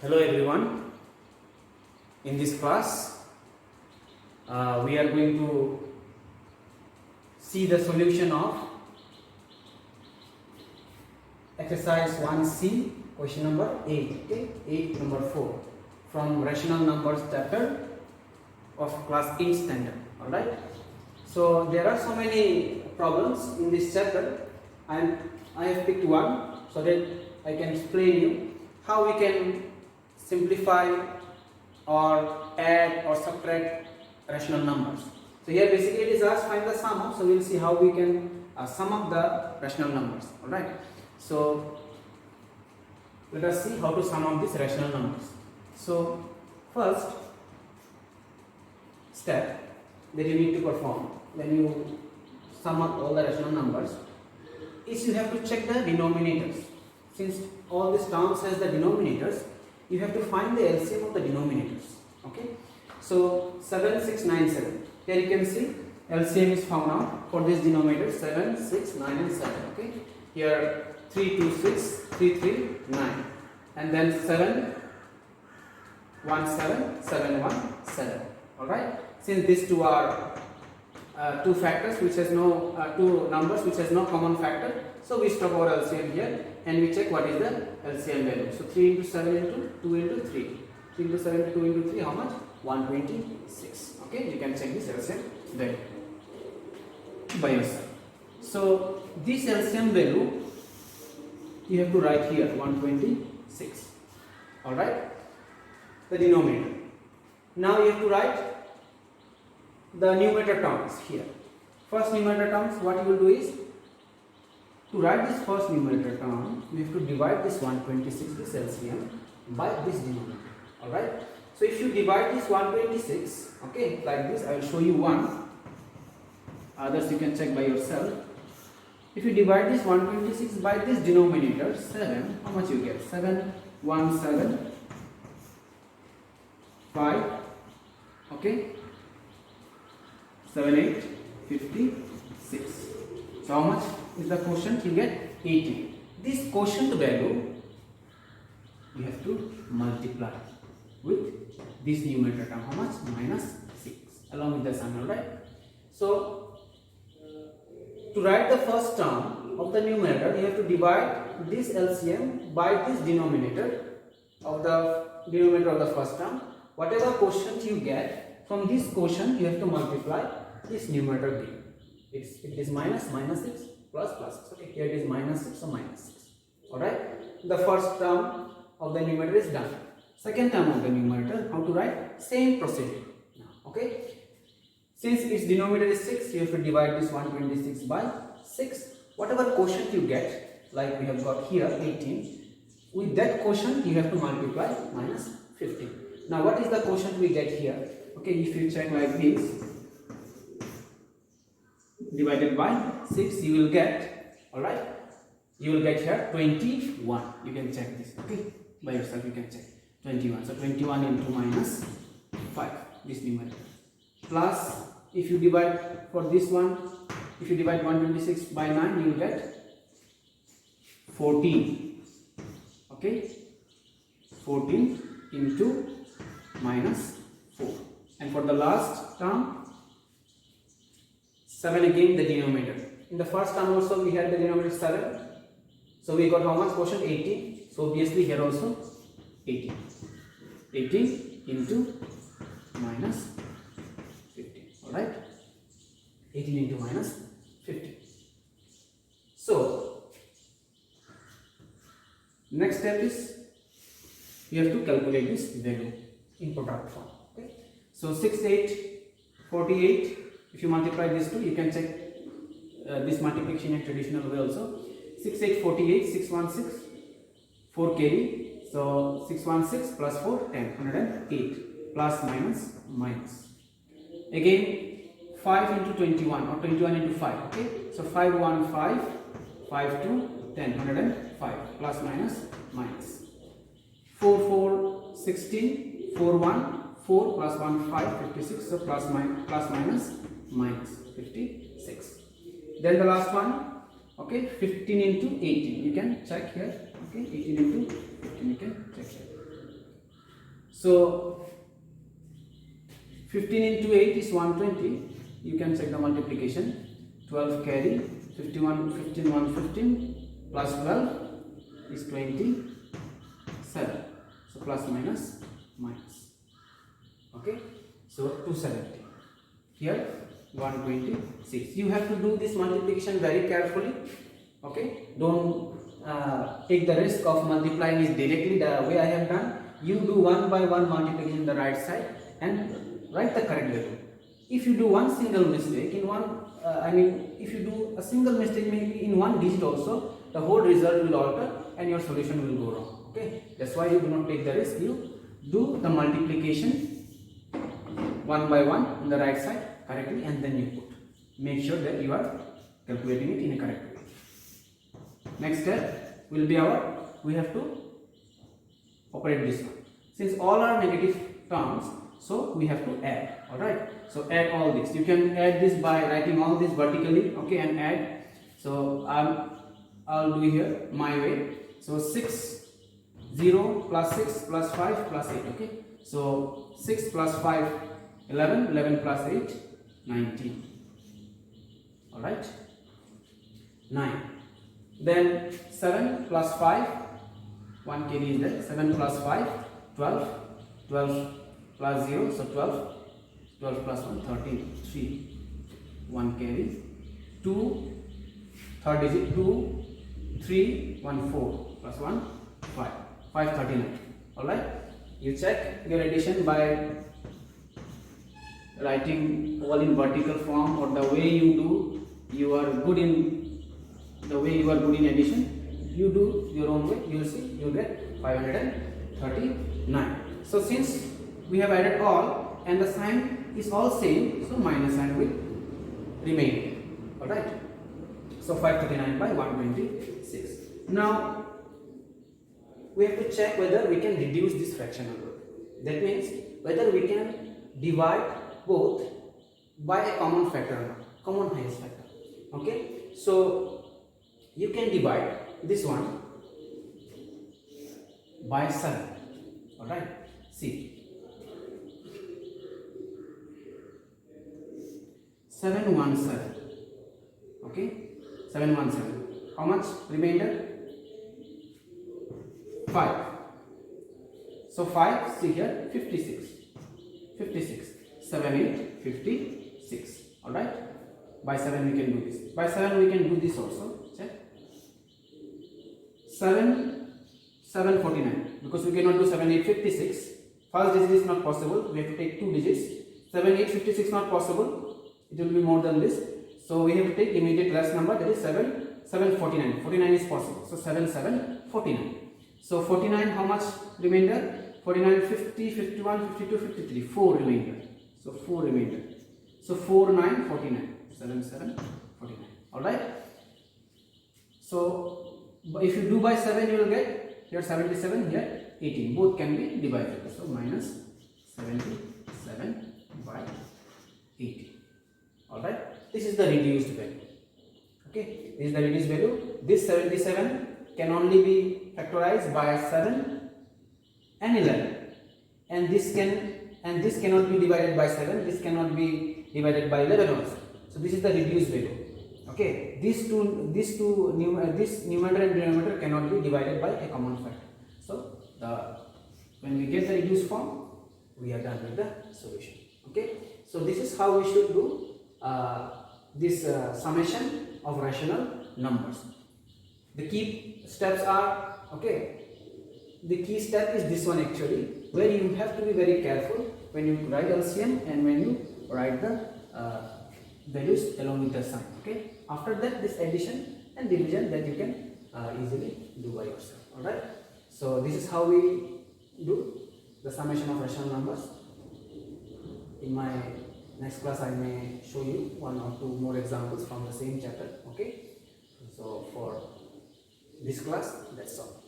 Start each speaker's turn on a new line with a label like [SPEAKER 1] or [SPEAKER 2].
[SPEAKER 1] Hello everyone. In this class, we are going to see the solution of exercise 1C, question number 8. Okay, 8 number 4 from rational numbers chapter of class 8 standard. All right. So there are so many problems in this chapter, and I have picked one so that I can explain you how we can simplify or add or subtract rational numbers. So here basically it is asked find the sum of, so we will see how we can sum up the rational numbers. Alright, so let us see how to sum up these rational numbers. So first step that you need to perform when you sum up all the rational numbers is you have to check the denominators. Since all these terms has the denominators, you have to find the LCM of the denominators. Okay, so 7, 6, 9, 7. Here you can see LCM is found out for this denominator 7, 6, 9 and 7. Okay, here 3, 2, 6, 3, 3, 9, and then 7, 1, 7, 7, 1, 7. Alright, since these two are two factors which has no two numbers which has no common factor, so we stop our LCM here and we check what is the LCM value. So 3 into 7 into 2 into 3. 3 into 7 into 2 into 3, how much? 126. Okay, you can check this LCM value by yourself. So this LCM value you have to write here 126. Alright, the denominator. Now you have to write the numerator terms here. First numerator terms, what you will do is, to write this first numerator term, we have to divide this 126, this LCM, by this denominator. Alright, so if you divide this 126, okay, like this, I will show you one, others you can check by yourself. If you divide this 126 by this denominator 7, how much you get? 7, 1, 7, 5, okay, 7, 8, 56. So how much is the quotient? You get 18. This quotient value you have to multiply with this numerator term. How much? Minus 6 along with the sum. Right? So to write the first term of the numerator, you have to divide this LCM by this denominator of the first term. Whatever quotient you get, from this quotient you have to multiply this numerator b. If it is minus 6 plus 6. Okay, here it is minus 6, so minus 6. Alright, the first term of the numerator is done. Second term of the numerator, how to write? Same procedure. Okay, since its denominator is 6, you have to divide this 126 by 6. Whatever quotient you get, like we have got here 18, with that quotient you have to multiply minus 15. Now what is the quotient we get here? Okay, if you check like this, divided by 6, you will get, alright, you will get here 21. You can check this, okay, by yourself you can check 21. So 21 into minus 5, this numerator, plus if you divide for this one, if you divide 126 by 9, you will get 14. Okay, 14 into minus 4. And for the last term, 7 again the denominator. In the first term also we had the denominator 7. So we got how much quotient? 18. So obviously here also 18. 18 into minus 15. Alright? 18 into minus 15. So next step is you have to calculate this value in product form. Okay? So 6, 8, 48. If you multiply these two, you can check this multiplication in traditional way also. 6, 8, 48, 6, 1, 6, 4 carry. So 6, 1, 6 plus 4, 10, 108. Plus minus minus. Again 5 into 21 or 21 into 5. Okay. So 5, 1, 5, 5, 2, 10, 105. Plus minus minus. 4, 4, 16, 4, 1, 4 plus 1, 5, 56. So plus minus minus 56. Then the last one, okay, 15 into 18. You can check here. Okay, 18 into 15. You can check here. So 15 into 8 is 120. You can check the multiplication. 12 carry 51, 15, 115 plus 12 is 27. So plus minus minus. Okay. So 270. Here 126. You have to do this multiplication very carefully. Okay. Don't take the risk of multiplying it directly the way I have done. You do one by one multiplication on the right side and write the correct value. If you do one single mistake in one, if you do a single mistake maybe in one digit also, the whole result will alter and your solution will go wrong. Okay, that's why you do not take the risk. You do the multiplication one by one on the right side correctly and then you put. Make sure that you are calculating it in a correct way. Next step will be we have to operate this one. Since all are negative terms, so we have to add. Alright, so add all this. You can add this by writing all this vertically, okay, and add. So I'll do here my way. So 6, 0 plus 6 plus 5 plus 8, okay. So 6 plus 5, 11, 11 plus 8, 19. Alright, 9. Then 7 plus 5, 1 carry is there, 7 plus 5, 12, 12 plus 0, so 12, 12 plus 1, 13, 3, 1 carry, 2, third digit, 2, 3, 1, 4, plus 1, 5, 5, 39, alright. You check your addition by writing all in vertical form or the way you are good in addition, you do your own way, you will see, you will get 539. So since we have added all and the sign is all same, so minus sign will remain. Alright. So 539 by 126. Now we have to check whether we can reduce this fractional group. That means whether we can divide both by a common factor or not, common highest factor. Okay. So you can divide this one by 7. Alright. See. 717. Okay, 717. How much remainder? 5. So 5, see here, 56. 56. 7, 8, 56. Alright. By 7 we can do this. By 7 we can do this also. Check. 7, 7, 49. Because we cannot do 7, 8, 56. First digit is not possible. We have to take 2 digits. 7, 8, 56 not possible. It will be more than this. So we have to take immediate last number, that is 7, 7, 49. 49 is possible. So 7, 7, 49. So 49, how much remainder? 49, 50, 51, 52, 53. 4 remainder. So 4 remainder. So 4, 9, 49. 7, 7, 49. Alright. So if you do by 7, you will get here 77, here 18. Both can be divided. So minus 77 by 18. Alright, this is the reduced value. Okay, this is the reduced value. This 77 can only be factorized by 7 and 11, and this cannot be divided by 7. This cannot be divided by 11 also. So this is the reduced value. Okay, this numerator and denominator cannot be divided by a common factor. So when we get the reduced form, we are done with the solution. Okay, so this is how we should do this summation of rational numbers. The key steps are, okay, the key step is this one actually, where you have to be very careful when you write LCM and when you write the values along with the sign. Okay, after that this addition and division that you can easily do by yourself. Alright, so this is how we do the summation of rational numbers. In my next class I may show you 1 or 2 more examples from the same chapter. Okay, so for this class that's all.